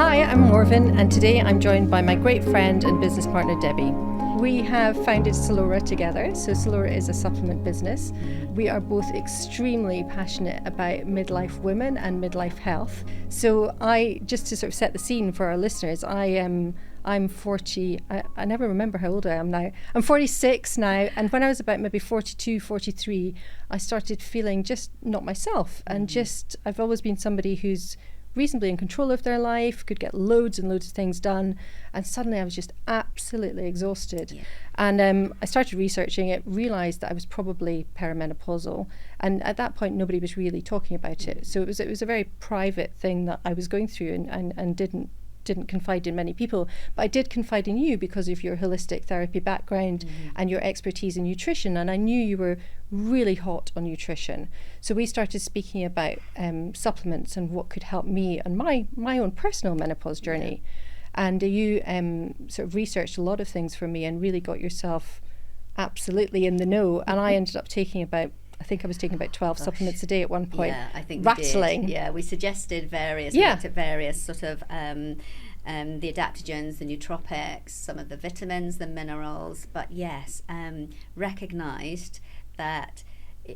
Hi, I'm Morven, and today I'm joined by my great friend and business partner, Debbie. We have founded Selaura together. So Selaura is a supplement business. We are both extremely passionate about midlife women and midlife health. So just to sort of set the scene for our listeners, I'm 40, I never remember how old I am now. I'm 46 now, and when I was about maybe 42, 43, I started feeling just not myself. And I've always been somebody who's reasonably in control of their life, could get loads and loads of things done, and suddenly I was just absolutely exhausted. Yeah. And I started researching it, realised that I was probably perimenopausal, and at that point nobody was really talking about it. So it was a very private thing that I was going through, and didn't confide in many people. But I did confide in you because of your holistic therapy background and your expertise in nutrition, and I knew you were really hot on nutrition. So we started speaking about supplements and what could help me on my own personal menopause journey. And you sort of researched a lot of things for me and really got yourself absolutely in the know. And I ended up taking about 12 supplements a day at one point. Yeah, I think rattling. We did. Yeah, we suggested various, we looked at various sort of the adaptogens, the nootropics, some of the vitamins, the minerals, but yes, recognised that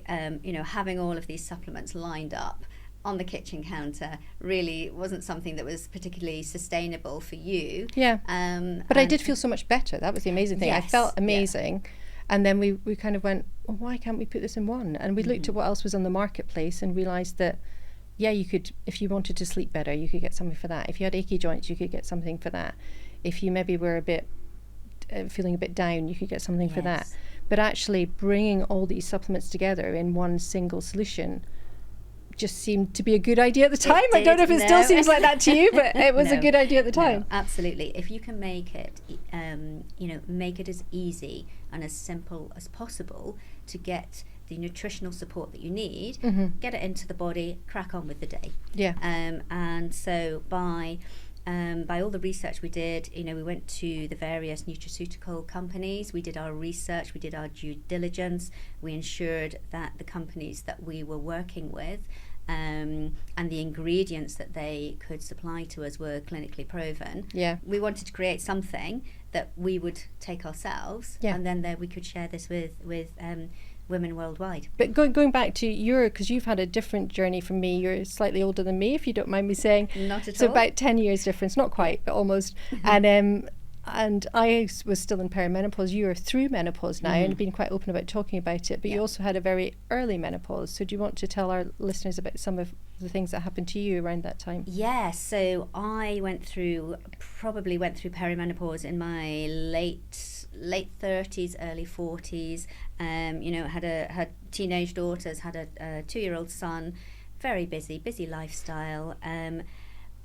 having all of these supplements lined up on the kitchen counter really wasn't something that was particularly sustainable for you. Yeah, but I did feel so much better. That was the amazing thing. Yes, I felt amazing. Yeah. And then we kind of went, well, why can't we put this in one? And we looked at what else was on the marketplace and realised that, yeah, you could, if you wanted to sleep better, you could get something for that. If you had achy joints, you could get something for that. If you maybe were feeling a bit down, you could get something for that. But actually bringing all these supplements together in one single solution just seemed to be a good idea at the time. I don't know if it still seems like that to you, but it was a good idea at the time. No, absolutely. If you can make it, make it as easy and as simple as possible to get the nutritional support that you need, get it into the body, crack on with the day. Yeah. And so by all the research we did, we went to the various nutraceutical companies, we did our research, we did our due diligence, we ensured that the companies that we were working with and the ingredients that they could supply to us were clinically proven. Yeah. We wanted to create something that we would take ourselves, and then we could share this with women worldwide. But going back to because you've had a different journey from me. You're slightly older than me, if you don't mind me saying. Not at all. So about 10 years difference, not quite, but almost. And I was still in perimenopause. You are through menopause now and have been quite open about talking about it, but you also had a very early menopause. So do you want to tell our listeners about some of the things that happened to you around that time? Yes, so I probably went through perimenopause in my late 30s, early 40s. Had teenage daughters, had a 2-year-old son, very busy lifestyle.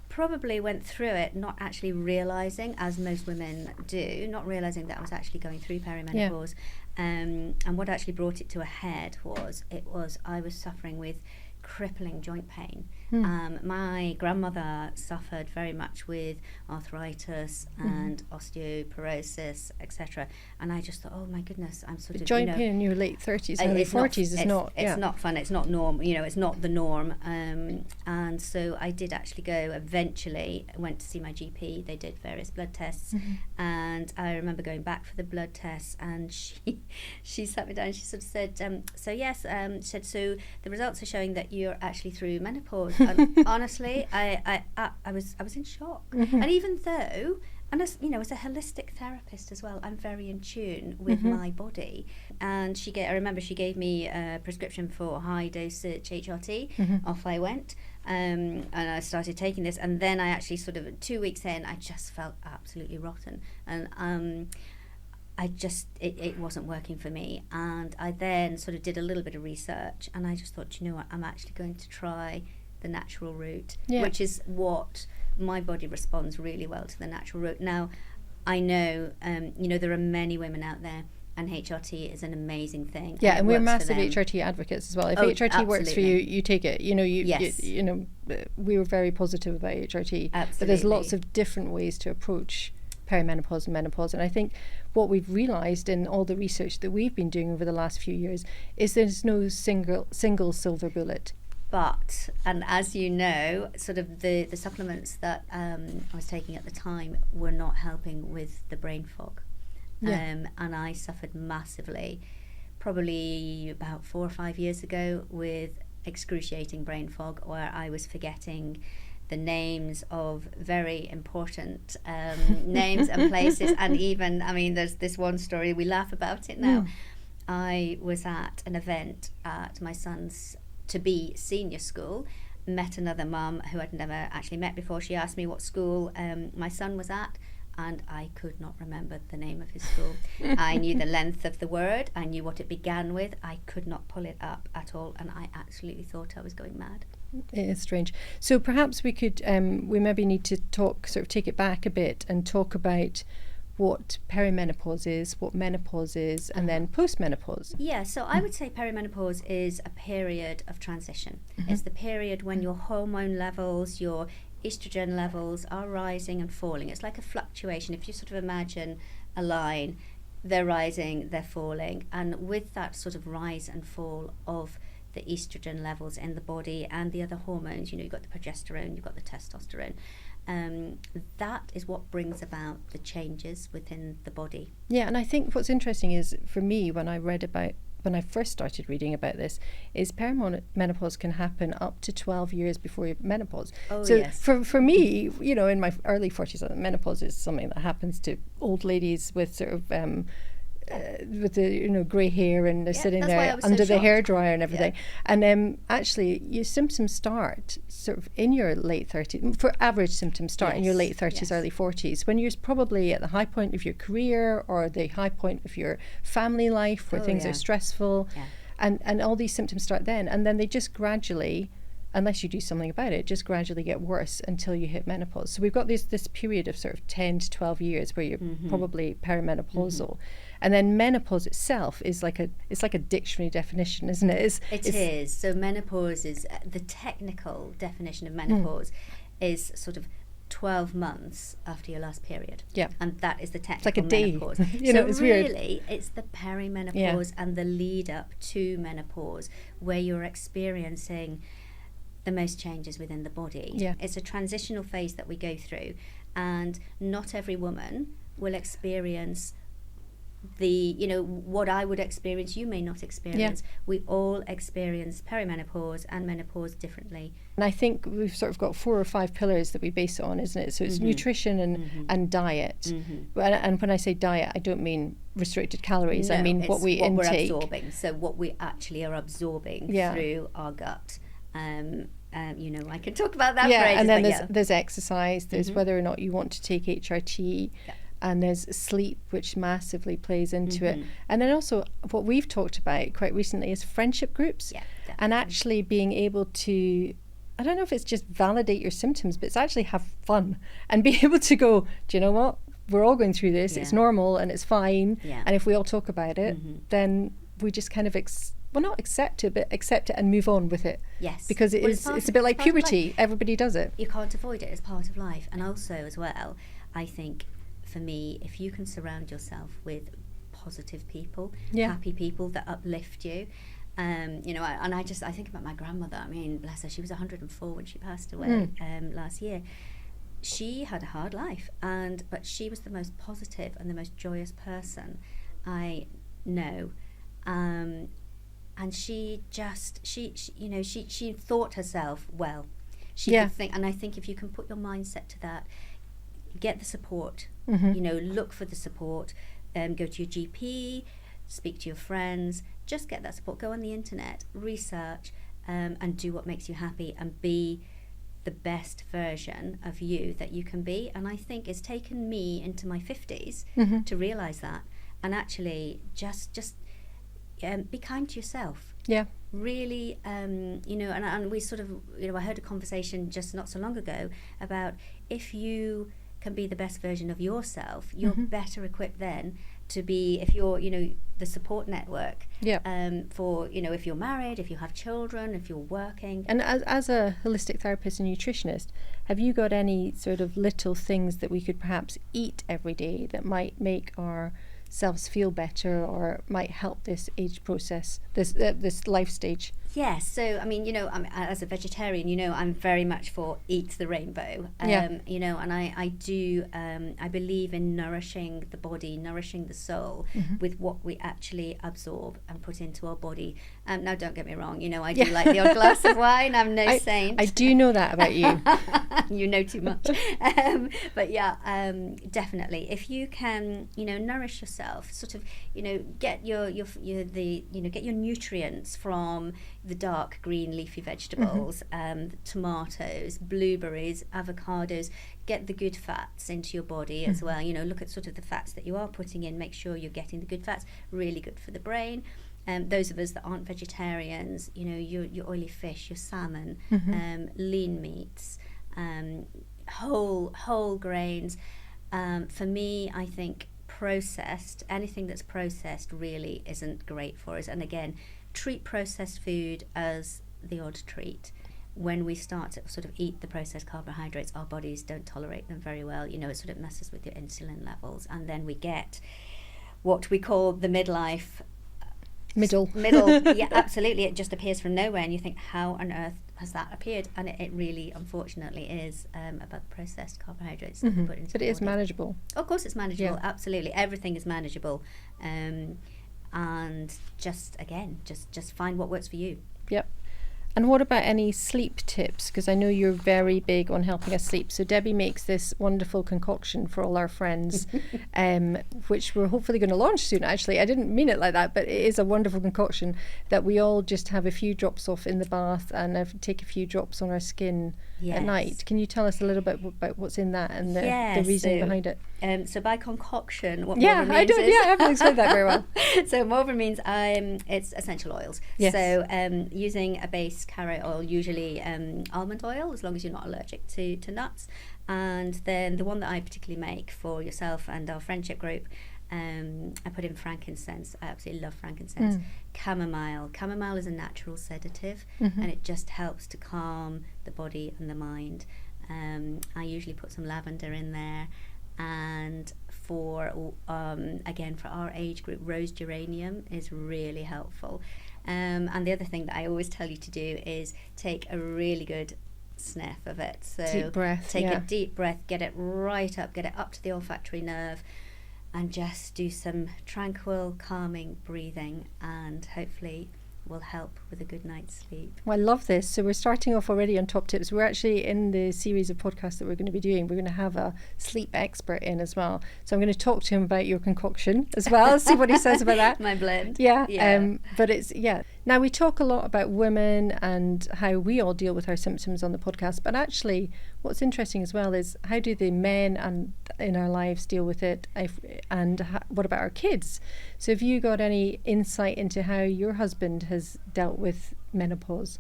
Probably went through it not actually realising, as most women do, not realising that I was actually going through perimenopause. And what actually brought it to a head was I was suffering with crippling joint pain. My grandmother suffered very much with arthritis and osteoporosis, etc. And I just thought, oh my goodness, I'm sort of joint pain in your late 30s, early 40s is not. It's not fun. It's not norm. It's not the norm. And so I did actually go. Eventually, went to see my GP. They did various blood tests, and I remember going back for the blood tests. And she sat me down. And she sort of said, "So yes," said, "So the results are showing that you're actually through menopause." And honestly, I was in shock. And even though, and as a holistic therapist as well, I'm very in tune with my body. And I remember she gave me a prescription for high dosage HRT. Off I went, and I started taking this. And then I actually sort of 2 weeks in, I just felt absolutely rotten. And it wasn't working for me. And I then sort of did a little bit of research, and I just thought, you know what, I'm actually going to try the natural route, which is what my body responds really well to, the natural route. Now, I know, there are many women out there, and HRT is an amazing thing. Yeah, and we're massive HRT advocates as well. If HRT absolutely works for you, you take it. We were very positive about HRT. Absolutely. But there's lots of different ways to approach perimenopause and menopause. And I think what we've realised in all the research that we've been doing over the last few years is there's no single silver bullet. and as you know, sort of the supplements that I was taking at the time were not helping with the brain fog. And I suffered massively, probably about 4 or 5 years ago, with excruciating brain fog, where I was forgetting the names of very important names and places. And even, I mean, there's this one story, we laugh about it now. I was at an event at my son's to-be senior school, met another mum who I'd never actually met before. She asked me what school my son was at, and I could not remember the name of his school. I knew the length of the word, I knew what it began with, I could not pull it up at all, and I absolutely thought I was going mad. It is strange. So perhaps we could, we maybe need to talk, sort of take it back a bit and talk about what perimenopause is, what menopause is, and then postmenopause. Yeah, so I would say perimenopause is a period of transition. It's the period when your hormone levels, your estrogen levels are rising and falling. It's like a fluctuation. If you sort of imagine a line, they're rising, they're falling. And with that sort of rise and fall of the estrogen levels in the body and the other hormones, you know, you've got the progesterone, you've got the testosterone, that is what brings about the changes within the body. Yeah, and I think what's interesting is, for me, when I first started reading about this, is perimenopause can happen up to 12 years before your menopause. Oh, so yes. for me, you know, in my early 40s, menopause is something that happens to old ladies with sort of with the, you know, grey hair, and they're sitting there under the hairdryer and everything. And actually, your symptoms start sort of in your late 30s. For average symptoms start in your late 30s, early 40s, when you're probably at the high point of your career or the high point of your family life, where things are stressful, and all these symptoms start then, and then they just gradually, unless you do something about it, just gradually get worse until you hit menopause. So we've got this period of sort of 10 to 12 years where you're probably perimenopausal. And then menopause itself is it's like a dictionary definition, isn't it? It is. So menopause is, the technical definition of menopause is sort of 12 months after your last period. Yeah. And that is the technical menopause. It's like a day. You know, it's really weird. It's the perimenopause and the lead up to menopause, where you're experiencing the most changes within the body. Yeah. It's a transitional phase that we go through, and not every woman will experience what I would experience, you may not experience. We all experience perimenopause and menopause differently. And I think we've sort of got 4 or 5 pillars that we base it on, isn't it? So it's nutrition and diet. And when I say diet, I don't mean restricted calories. I mean what we intake. We're absorbing. So what we actually are absorbing through our gut. You know, I can talk about that for ages. And then there's exercise. There's whether or not you want to take HRT. And there's sleep, which massively plays into it. And then also what we've talked about quite recently is friendship groups. And actually being able to, I don't know if it's just validate your symptoms, but it's actually have fun and be able to go, do you know what? We're all going through this. It's normal and it's fine. And if we all talk about it, then we just kind of not accept it, but accept it and move on with it. Yes. Because it's a bit like puberty. Everybody does it. You can't avoid it. It's part of life. And also as well, I think, for me, if you can surround yourself with positive people, happy people that uplift you, you know, I think about my grandmother. I mean, bless her, she was 104 when she passed away last year. She had a hard life, but she was the most positive and the most joyous person I know. And she thought herself well. She could think, and I think if you can put your mindset to that, get the support, you know, look for the support, go to your GP, speak to your friends, just get that support, go on the internet, research, and do what makes you happy and be the best version of you that you can be. And I think it's taken me into my 50s to realise that, and actually just be kind to yourself. Yeah. Really, you know, and we sort of, you know, I heard a conversation just not so long ago about if you can be the best version of yourself, you're better equipped then to be, if you're, you know, the support network for, you know, if you're married, if you have children, if you're working. And as a holistic therapist and nutritionist, have you got any sort of little things that we could perhaps eat every day that might make our themselves feel better or might help this age process, this life stage? Yes, so I mean, as a vegetarian, I'm very much for eat the rainbow. And I believe in nourishing the body, nourishing the soul with what we actually absorb and put into our body. Now, don't get me wrong, I do like the odd glass of wine. I'm no saint. I do know that about you. You know too much. But yeah, definitely. If you can, nourish yourself, sort of, get get your nutrients from the dark green leafy vegetables, tomatoes, blueberries, avocados. Get the good fats into your body as well. Look at sort of the fats that you are putting in. Make sure you're getting the good fats. Really good for the brain. Those of us that aren't vegetarians, your oily fish, your salmon, lean meats, whole grains. For me, I think anything that's processed really isn't great for us. And again, treat processed food as the odd treat. When we start to sort of eat the processed carbohydrates, our bodies don't tolerate them very well. It sort of messes with your insulin levels, and then we get what we call the middle. Yeah, absolutely. It just appears from nowhere, and you think, how on earth has that appeared? And it really, unfortunately, is about the processed carbohydrates that we put into the body. But it is manageable. Of course it's manageable, absolutely. Everything is manageable. And just find what works for you. Yep. And what about any sleep tips? Because I know you're very big on helping us sleep. So Debbie makes this wonderful concoction for all our friends, which we're hopefully going to launch soon, actually. I didn't mean it like that, but it is a wonderful concoction that we all just have a few drops off in the bath and take a few drops on our skin at night. Can you tell us a little bit about what's in that and the reason behind it? So by concoction, what Morven means I haven't explained that very well. So Morven means it's essential oils. Yes. So using a base carrot oil, usually almond oil, as long as you're not allergic to nuts. And then the one that I particularly make for yourself and our friendship group, I put in frankincense. I absolutely love frankincense. Chamomile. Chamomile is a natural sedative, and it just helps to calm the body and the mind. I usually put some lavender in there. And for our age group, rose geranium is really helpful. And the other thing that I always tell you to do is take a really good sniff of it. So deep breath. Take a deep breath, get it right up, get it up to the olfactory nerve, and just do some tranquil, calming breathing, and hopefully will help with a good night's sleep. Well, I love this. So we're starting off already on top tips. We're actually in the series of podcasts that we're going to be doing. We're going to have a sleep expert in as well. So I'm going to talk to him about your concoction as well, see what he says about that. My blend. Yeah. But it's, Now we talk a lot about women and how we all deal with our symptoms on the podcast. But actually, what's interesting as well is how do the men and in our lives deal with it, what about our kids? So have you got any insight into how your husband has dealt with menopause?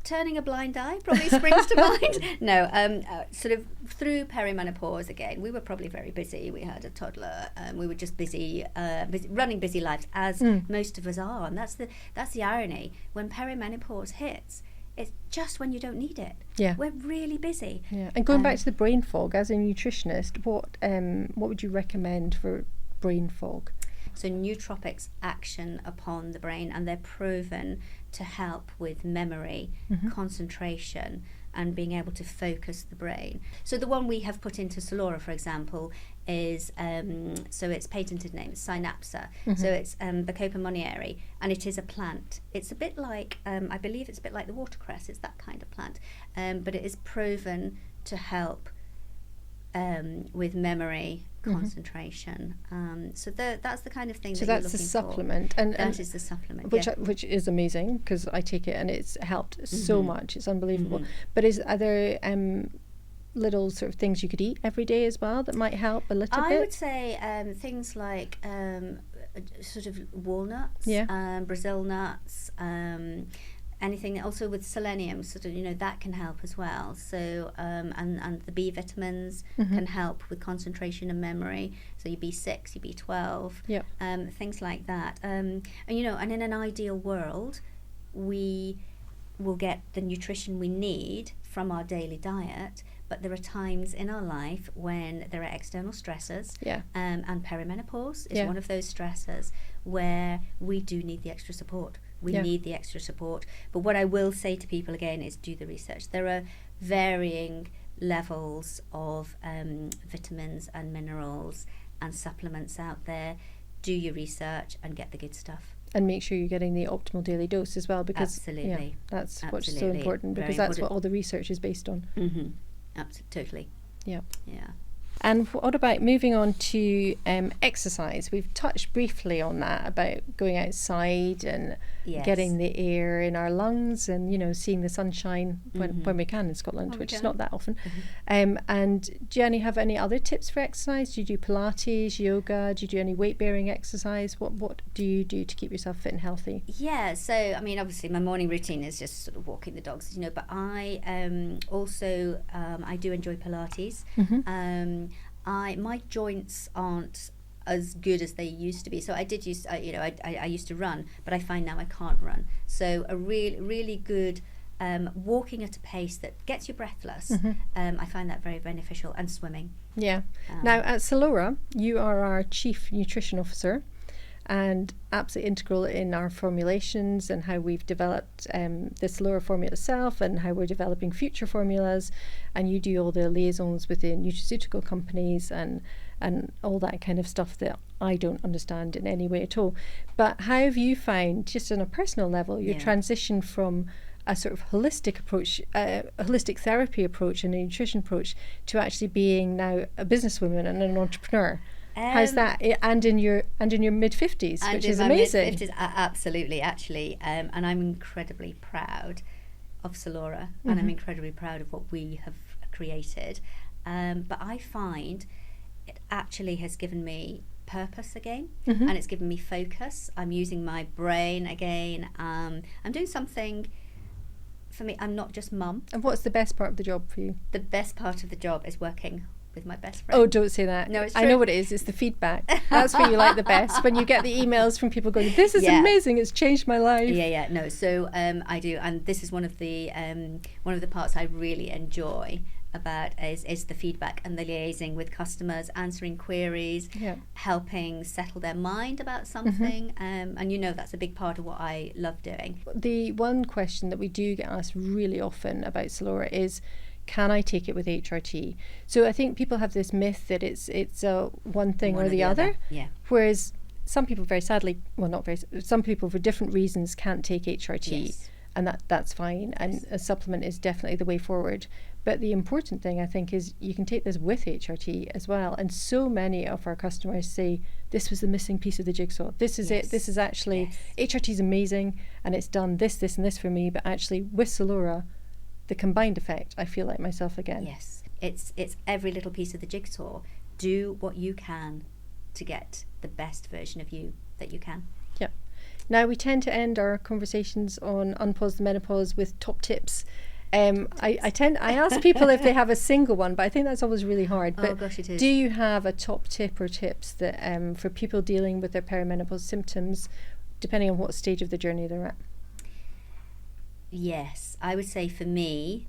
Turning a blind eye probably springs to mind. No, sort of through perimenopause again, we were probably very busy. We had a toddler, we were just busy running busy lives, as most of us are, and that's the irony. When perimenopause hits, it's just when you don't need it. Yeah, we're really busy. Yeah, and going back to the brain fog, as a nutritionist, what would you recommend for brain fog? So nootropics action upon the brain, and they're proven to help with memory, concentration, and being able to focus the brain. So the one we have put into Selaura, for example, is so its patented name is Synapsa. So it's Bacopa monnieri, and it is a plant. It's a bit like I believe it's a bit like the watercress. It's that kind of plant, but it is proven to help with memory, concentration. So that's the kind of thing. So that that's the supplement, and that is the supplement, which is amazing because I take it and it's helped so much. It's unbelievable. But are there little sort of things you could eat every day as well that might help a little bit? I would say things like sort of walnuts, Brazil nuts. Anything also with selenium, sort of, that can help as well. So, and the B vitamins can help with concentration and memory. So your B6, your B12, things like that. And in an ideal world, we we'll get the nutrition we need from our daily diet, but there are times in our life when there are external stressors, and perimenopause is one of those stressors where we do need the extra support. We need the extra support. But what I will say to people again is do the research. There are varying levels of vitamins and minerals and supplements out there. Do your research and get the good stuff. And make sure you're getting the optimal daily dose as well, because that's what's so important, because that's what all the research is based on. Totally. Yeah. And what about moving on to exercise? We've touched briefly on that, about going outside and getting the air in our lungs and, seeing the sunshine when we can in Scotland, which is not that often. And do you have any other tips for exercise? Do you do Pilates, yoga? Do you do any weight-bearing exercise? What do you do to keep yourself fit and healthy? Yeah, so, obviously my morning routine is just sort of walking the dogs, but I also, I do enjoy Pilates. My joints aren't as good as they used to be. So I used to run, but I find now I can't run. So a really good walking at a pace that gets you breathless, I find that very beneficial, and swimming. Yeah. Now at Selaura, you are our Chief Nutrition Officer, and absolutely integral in our formulations and how we've developed the Selaura formula itself and how we're developing future formulas, and you do all the liaisons with the nutraceutical companies and all that kind of stuff that I don't understand in any way at all. But how have you found, just on a personal level, your transition from a sort of holistic approach, a holistic therapy approach and a nutrition approach, to actually being now a businesswoman and an entrepreneur? How's that? And in your mid-50s, which is amazing. Mid-50s, absolutely, actually. And I'm incredibly proud of Selaura, and I'm incredibly proud of what we have created. But I find it actually has given me purpose again, and it's given me focus. I'm using my brain again. I'm doing something for me. I'm not just mum. And what's the best part of the job for you? The best part of the job is working with my best friend. Oh, don't say that. No, it's true. I know what it is. It's the feedback. That's what you like the best. When you get the emails from people going, "This is amazing. It's changed my life." Yeah. No, so I do, and this is one of the parts I really enjoy about is the feedback and the liaising with customers, answering queries, helping settle their mind about something, and that's a big part of what I love doing. The one question that we do get asked really often about Selaura is, can I take it with HRT? So I think people have this myth that it's one thing or the other. Yeah. Whereas some people, very sadly, some people for different reasons can't take HRT, and that's fine. And a supplement is definitely the way forward. But the important thing, I think, is you can take this with HRT as well. And so many of our customers say, this was the missing piece of the jigsaw. This is it. This is actually, HRT is amazing, and it's done this, and this for me. But actually, with Selaura, the combined effect, I feel like myself again. Yes, it's every little piece of the jigsaw. Do what you can to get the best version of you that you can. Yeah. Now, we tend to end our conversations on Unpause the Menopause with top tips. I ask people if they have a single one, but I think that's always really hard. But gosh, it is. Do you have a top tip or tips that for people dealing with their perimenopause symptoms, depending on what stage of the journey they're at? Yes, I would say for me,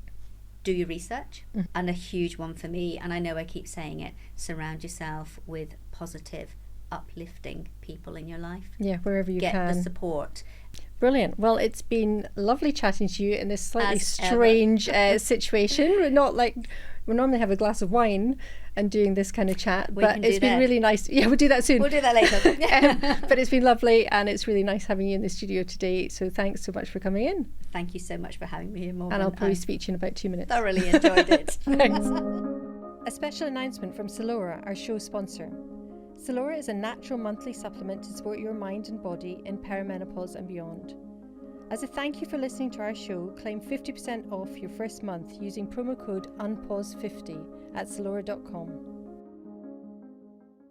do your research, and a huge one for me, and I know I keep saying it, surround yourself with positive, uplifting people in your life. Yeah, wherever you can. Get the support. Brilliant. Well, it's been lovely chatting to you in this slightly strange situation. We're not like, we normally have a glass of wine and doing this kind of chat, but it's been really nice. Yeah, we'll do that soon. We'll do that later. But it's been lovely, and it's really nice having you in the studio today. So thanks so much for coming in. Thank you so much for having me here, Morven. And I'll probably speak to you in about 2 minutes. Thoroughly enjoyed it. Thanks. A special announcement from Selaura, our show sponsor. Selaura is a natural monthly supplement to support your mind and body in perimenopause and beyond. As a thank you for listening to our show, claim 50% off your first month using promo code UNPAUSE50 at Selaura.com.